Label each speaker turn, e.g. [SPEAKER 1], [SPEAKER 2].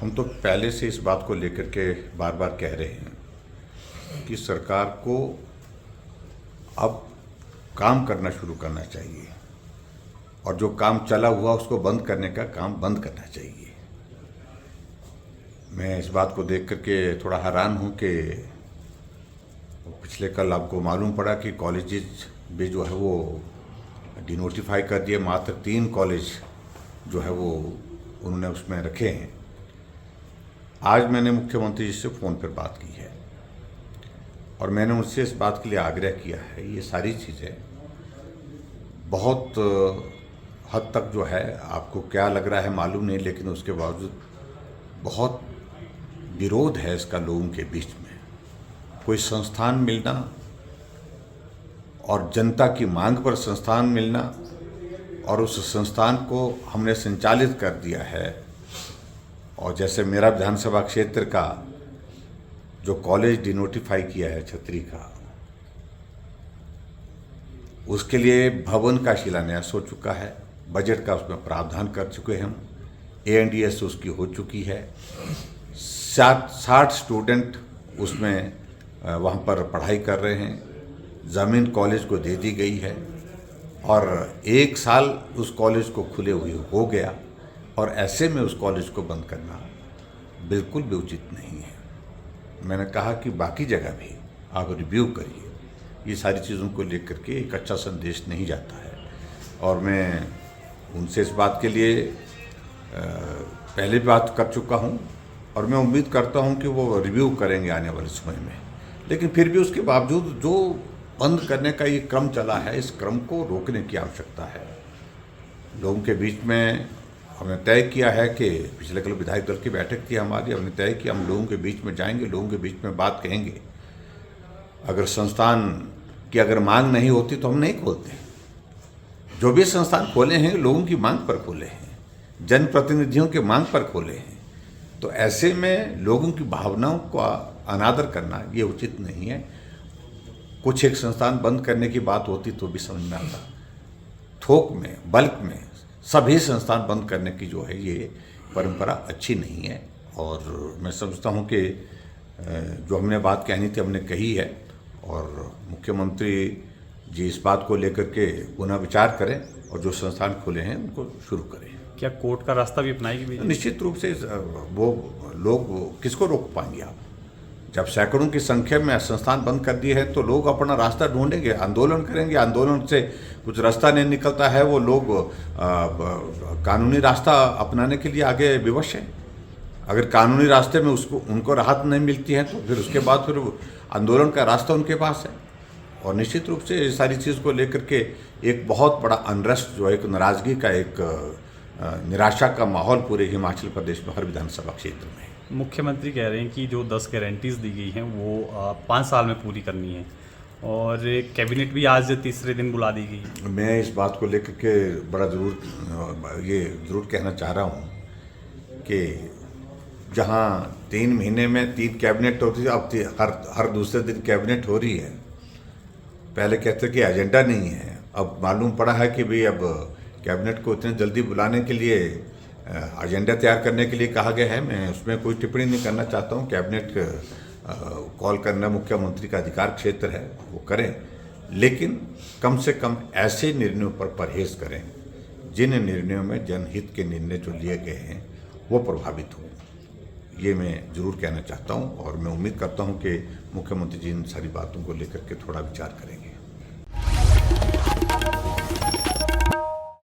[SPEAKER 1] हम तो पहले से इस बात को लेकर के बार बार कह रहे हैं कि सरकार को अब काम करना शुरू करना चाहिए और जो काम चला हुआ उसको बंद करने का काम बंद करना चाहिए। मैं इस बात को देख करके थोड़ा हैरान हूँ कि पिछले कल आपको मालूम पड़ा कि कॉलेजेस भी जो है वो डिनोटिफाई कर दिए। मात्र 3 कॉलेज जो है वो उन्होंने उसमें रखे हैं। आज मैंने मुख्यमंत्री जी से फ़ोन पर बात की है और मैंने उनसे इस बात के लिए आग्रह किया है, ये सारी चीज़ें बहुत हद तक जो है आपको क्या लग रहा है मालूम नहीं, लेकिन उसके बावजूद बहुत विरोध है इसका लोगों के बीच में। कोई संस्थान मिलना और जनता की मांग पर संस्थान मिलना और उस संस्थान को हमने संचालित कर दिया है। और जैसे मेरा विधानसभा क्षेत्र का जो कॉलेज डिनोटिफाई किया है छतरी का, उसके लिए भवन का शिलान्यास हो चुका है, बजट का उसमें प्रावधान कर चुके हैं हम, ANDS उसकी हो चुकी है, 60 स्टूडेंट उसमें वहाँ पर पढ़ाई कर रहे हैं, ज़मीन कॉलेज को दे दी गई है और 1 साल उस कॉलेज को खुले हुए हो गया और ऐसे में उस कॉलेज को बंद करना बिल्कुल भी उचित नहीं है। मैंने कहा कि बाकी जगह भी आप रिव्यू करिए, ये सारी चीज़ों को लेकर के एक अच्छा संदेश नहीं जाता है। और मैं उनसे इस बात के लिए पहले भी बात कर चुका हूँ और मैं उम्मीद करता हूँ कि वो रिव्यू करेंगे आने वाले समय में। लेकिन फिर भी उसके बावजूद जो बंद करने का ये क्रम चला है, इस क्रम को रोकने की आवश्यकता है। लोगों के बीच में हमने तय किया है कि पिछले कल विधायक दल की बैठक थी हमारी, हमने तय किया हम लोगों के बीच में जाएंगे, लोगों के बीच में बात कहेंगे। अगर संस्थान की अगर मांग नहीं होती तो हम नहीं खोलते। जो भी संस्थान खोले हैं लोगों की मांग पर खोले हैं, जनप्रतिनिधियों के मांग पर खोले हैं। तो ऐसे में लोगों की भावनाओं का अनादर करना ये उचित नहीं है। कुछ एक संस्थान बंद करने की बात होती तो भी समझ में आता, थोक में बल्क में सभी संस्थान बंद करने की जो है ये परंपरा अच्छी नहीं है। और मैं समझता हूँ कि जो हमने बात कहनी थी हमने कही है और मुख्यमंत्री जी इस बात को लेकर के पुनः विचार करें और जो संस्थान खुले हैं उनको शुरू करें।
[SPEAKER 2] क्या कोर्ट का रास्ता भी अपनाएगी?
[SPEAKER 1] निश्चित रूप से वो लोग किसको रोक पाएंगे आप? जब सैकड़ों की संख्या में संस्थान बंद कर दिए हैं तो लोग अपना रास्ता ढूंढेंगे, आंदोलन करेंगे। आंदोलन से कुछ रास्ता नहीं निकलता है, वो लोग कानूनी रास्ता अपनाने के लिए आगे विवश हैं। अगर कानूनी रास्ते में उनको राहत नहीं मिलती है तो फिर उसके बाद फिर आंदोलन का रास्ता उनके पास है। और निश्चित रूप से इस सारी चीज़ को लेकर के एक बहुत बड़ा अनरेस्ट जो है, एक नाराज़गी का, एक निराशा का माहौल पूरे हिमाचल प्रदेश में हर विधानसभा क्षेत्र में।
[SPEAKER 2] मुख्यमंत्री कह रहे हैं कि जो 10 गारंटीज़ दी गई हैं वो 5 साल में पूरी करनी है और कैबिनेट भी आज तीसरे दिन बुला दी गई।
[SPEAKER 1] मैं इस बात को लेकर के बड़ा ज़रूर कहना चाह रहा हूँ कि जहाँ 3 महीने में 3 कैबिनेट होती थी, अब हर दूसरे दिन कैबिनेट हो रही है। पहले कहते कि एजेंडा नहीं है, अब मालूम पड़ा है कि भाई अब कैबिनेट को इतने जल्दी बुलाने के लिए एजेंडा तैयार करने के लिए कहा गया है। मैं उसमें कोई टिप्पणी नहीं करना चाहता हूँ। कैबिनेट कॉल करना मुख्यमंत्री का अधिकार क्षेत्र है, वो करें, लेकिन कम से कम ऐसे निर्णयों पर परहेज करें जिन निर्णयों में जनहित के निर्णय जो लिए गए हैं वो प्रभावित हों। ये मैं ज़रूर कहना चाहता हूँ और मैं उम्मीद करता हूँ कि मुख्यमंत्री जी इन सारी बातों को लेकर के थोड़ा विचार करेंगे।